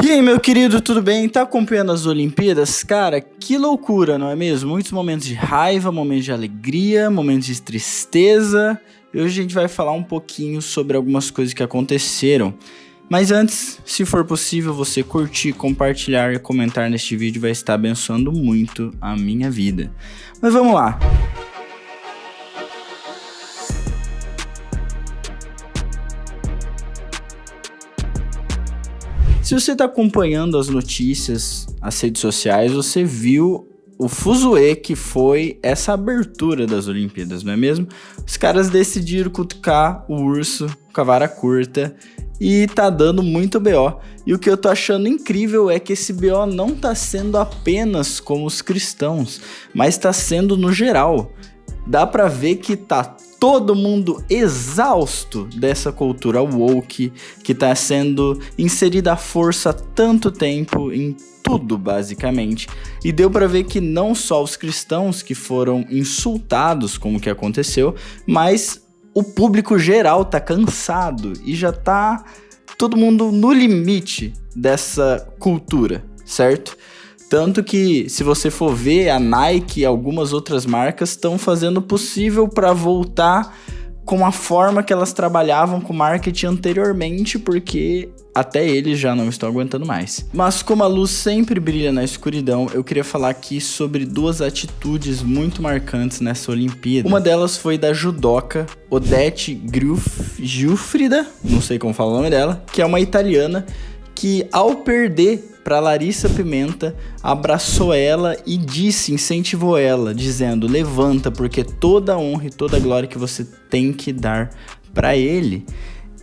E aí, meu querido, tudo bem? Tá acompanhando as Olimpíadas? Cara, que loucura, não é mesmo? Muitos momentos de raiva, momentos de alegria, momentos de tristeza. E hoje a gente vai falar um pouquinho sobre algumas coisas que aconteceram. Mas antes, se for possível, você curtir, compartilhar e comentar neste vídeo vai estar abençoando muito a minha vida. Mas vamos lá. Se você está acompanhando as notícias, as redes sociais, você viu o fuzuê que foi essa abertura das Olimpíadas, não é mesmo? Os caras decidiram cutucar o urso com a vara curta e tá dando muito BO. E o que eu tô achando incrível é que esse BO não tá sendo apenas com os cristãos, mas tá sendo no geral. Dá pra ver que tá todo mundo exausto dessa cultura woke que tá sendo inserida à força há tanto tempo em tudo, basicamente. E deu pra ver que não só os cristãos que foram insultados com o que aconteceu, mas o público geral tá cansado e já tá todo mundo no limite dessa cultura, certo? Tanto que, se você for ver, a Nike e algumas outras marcas estão fazendo o possível para voltar com a forma que elas trabalhavam com marketing anteriormente, porque até eles já não estão aguentando mais. Mas como a luz sempre brilha na escuridão, eu queria falar aqui sobre duas atitudes muito marcantes nessa Olimpíada. Uma delas foi da judoca Odete Giuffrida, não sei como fala o nome dela, que é uma italiana que, ao perder para Larissa Pimenta, abraçou ela e incentivou ela, dizendo: levanta, porque toda a honra e toda a glória que você tem que dar para ele.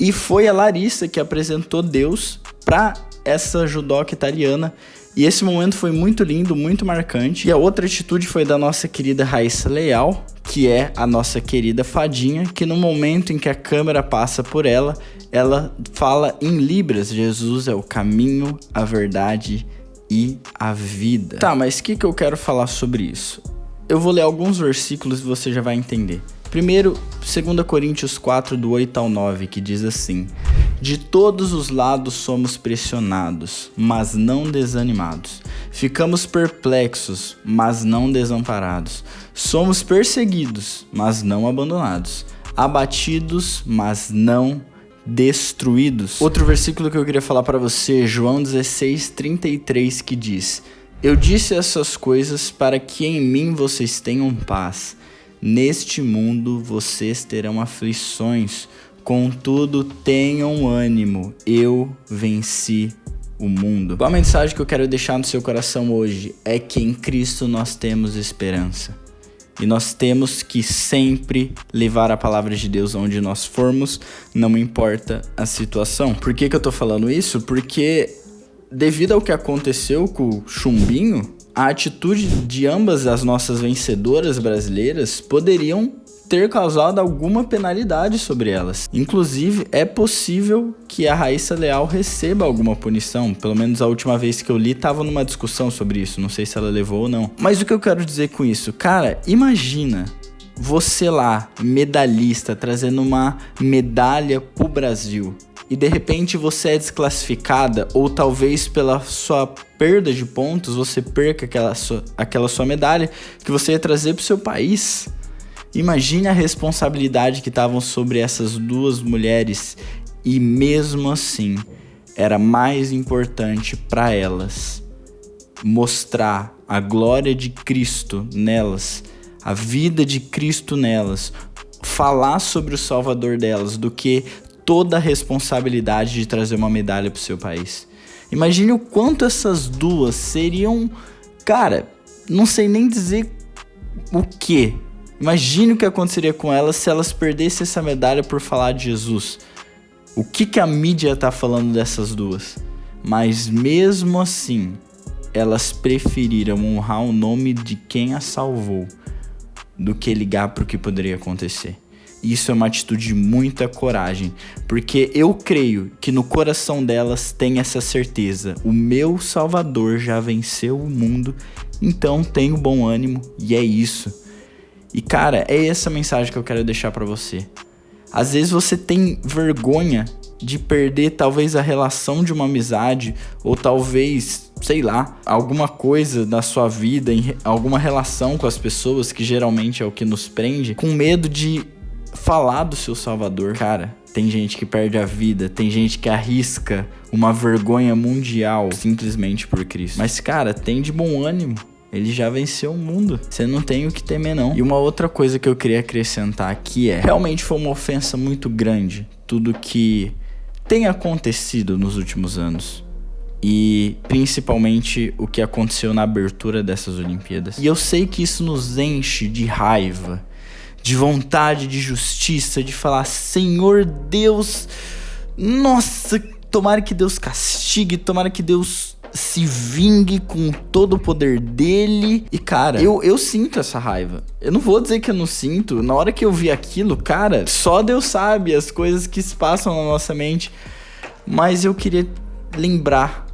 E foi a Larissa que apresentou Deus para essa judoca italiana. E esse momento foi muito lindo, muito marcante. E a outra atitude foi da nossa querida Raíssa Leal, que é a nossa querida fadinha, que no momento em que a câmera passa por ela, ela fala em Libras: Jesus é o caminho, a verdade e a vida. Tá, mas o que eu quero falar sobre isso? Eu vou ler alguns versículos e você já vai entender. Primeiro, 2 Coríntios 4, do 8 ao 9, que diz assim: de todos os lados somos pressionados, mas não desanimados. Ficamos perplexos, mas não desamparados. Somos perseguidos, mas não abandonados. Abatidos, mas não destruídos. Outro versículo que eu queria falar para você, João 16, 33, que diz: eu disse essas coisas para que em mim vocês tenham paz. Neste mundo vocês terão aflições, contudo tenham ânimo, eu venci o mundo. A mensagem que eu quero deixar no seu coração hoje é que em Cristo nós temos esperança. E nós temos que sempre levar a palavra de Deus onde nós formos, não importa a situação. Por que eu tô falando isso? Porque devido ao que aconteceu com o Chumbinho, a atitude de ambas as nossas vencedoras brasileiras poderiam ter causado alguma penalidade sobre elas. Inclusive, é possível que a Raíssa Leal receba alguma punição. Pelo menos a última vez que eu li, tava numa discussão sobre isso. Não sei se ela levou ou não. Mas o que eu quero dizer com isso? Cara, imagina você lá, medalhista, trazendo uma medalha pro Brasil. E de repente você é desclassificada, ou talvez pela sua perda de pontos, você perca aquela sua medalha que você ia trazer pro seu país. Imagine a responsabilidade que estavam sobre essas duas mulheres, e mesmo assim era mais importante para elas mostrar a glória de Cristo nelas, a vida de Cristo nelas, falar sobre o Salvador delas, do que toda a responsabilidade de trazer uma medalha pro seu país. Imagine o quanto essas duas seriam, cara, não sei nem dizer o que. Imagine o que aconteceria com elas se elas perdessem essa medalha por falar de Jesus. O que a mídia tá falando dessas duas? Mas mesmo assim, elas preferiram honrar o nome de quem a salvou do que ligar pro que poderia acontecer. Isso é uma atitude de muita coragem, porque eu creio que no coração delas tem essa certeza: o meu Salvador já venceu o mundo, então tenho bom ânimo, e é isso. E cara, é essa mensagem que eu quero deixar pra você. Às vezes você tem vergonha de perder talvez a relação de uma amizade, ou talvez, sei lá, alguma coisa da sua vida, alguma relação com as pessoas, que geralmente é o que nos prende, com medo de falar do seu Salvador. Cara, tem gente que perde a vida, tem gente que arrisca uma vergonha mundial simplesmente por Cristo. Mas, cara, tem de bom ânimo. Ele já venceu o mundo. Você não tem o que temer, não. E uma outra coisa que eu queria acrescentar aqui realmente foi uma ofensa muito grande tudo que tem acontecido nos últimos anos. E principalmente o que aconteceu na abertura dessas Olimpíadas. E eu sei que isso nos enche de raiva, de vontade de justiça, de falar: Senhor Deus, nossa, tomara que Deus castigue, tomara que Deus se vingue com todo o poder dele. E cara, eu sinto essa raiva. Eu não vou dizer que eu não sinto. Na hora que eu vi aquilo, cara, só Deus sabe as coisas que se passam na nossa mente. Mas eu queria lembrar,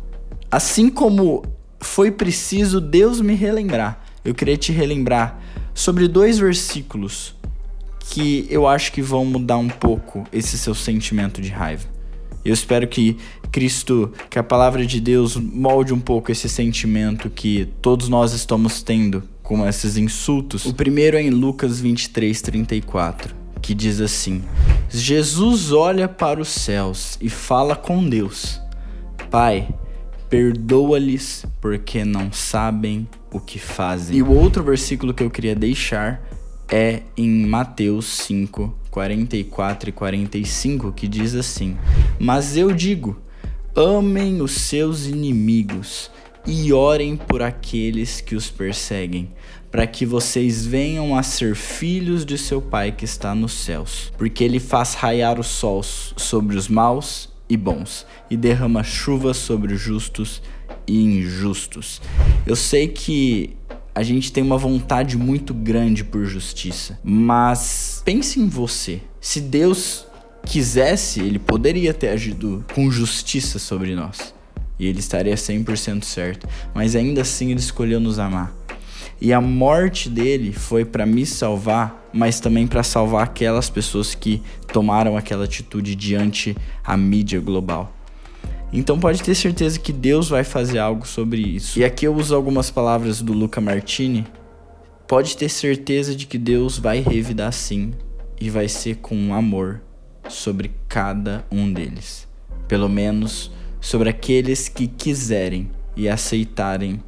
assim como foi preciso Deus me relembrar, eu queria te relembrar sobre 2 versículos que eu acho que vão mudar um pouco esse seu sentimento de raiva. Eu espero que que a palavra de Deus molde um pouco esse sentimento que todos nós estamos tendo com esses insultos. O primeiro é em Lucas 23:34, que diz assim: Jesus olha para os céus e fala com Deus: Pai, perdoa-lhes porque não sabem o que fazem. E o outro versículo que eu queria deixar é em Mateus 5:44 e 45, que diz assim: Mas eu digo, amem os seus inimigos e orem por aqueles que os perseguem, para que vocês venham a ser filhos de seu Pai que está nos céus, porque ele faz raiar o sol sobre os maus e bons, e derrama chuva sobre os justos e injustos. Eu sei que a gente tem uma vontade muito grande por justiça, mas pense em você. Se Deus quisesse, ele poderia ter agido com justiça sobre nós, e ele estaria 100% certo, mas ainda assim ele escolheu nos amar. E a morte dele foi para me salvar, mas também para salvar aquelas pessoas que tomaram aquela atitude diante a mídia global. Então pode ter certeza que Deus vai fazer algo sobre isso. E aqui eu uso algumas palavras do Luca Martini. Pode ter certeza de que Deus vai revidar sim, e vai ser com amor sobre cada um deles. Pelo menos sobre aqueles que quiserem e aceitarem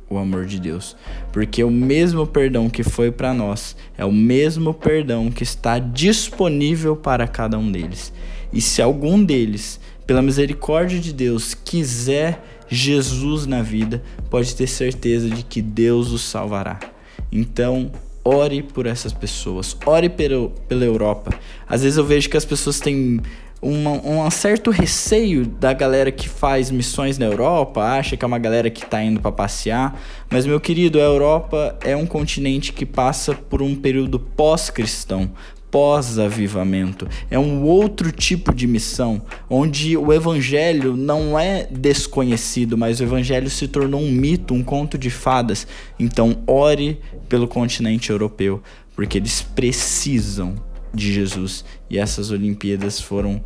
o amor de Deus. Porque o mesmo perdão que foi para nós é o mesmo perdão que está disponível para cada um deles. E se algum deles, pela misericórdia de Deus, quiser Jesus na vida, pode ter certeza de que Deus os salvará. Então, ore por essas pessoas, ore pela Europa. Às vezes eu vejo que as pessoas têm um certo receio da galera que faz missões na Europa, acha que é uma galera que tá indo para passear, mas meu querido, a Europa é um continente que passa por um período pós-cristão, pós-avivamento. É um outro tipo de missão, onde o evangelho não é desconhecido, mas o evangelho se tornou um mito, um conto de fadas. Então ore pelo continente europeu, porque eles precisam de Jesus, e essas Olimpíadas foram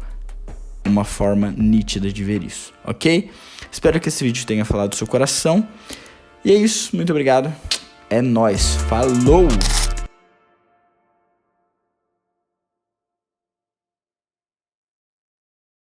uma forma nítida de ver isso, ok? Espero que esse vídeo tenha falado do seu coração, e é isso, muito obrigado, é nóis, falou!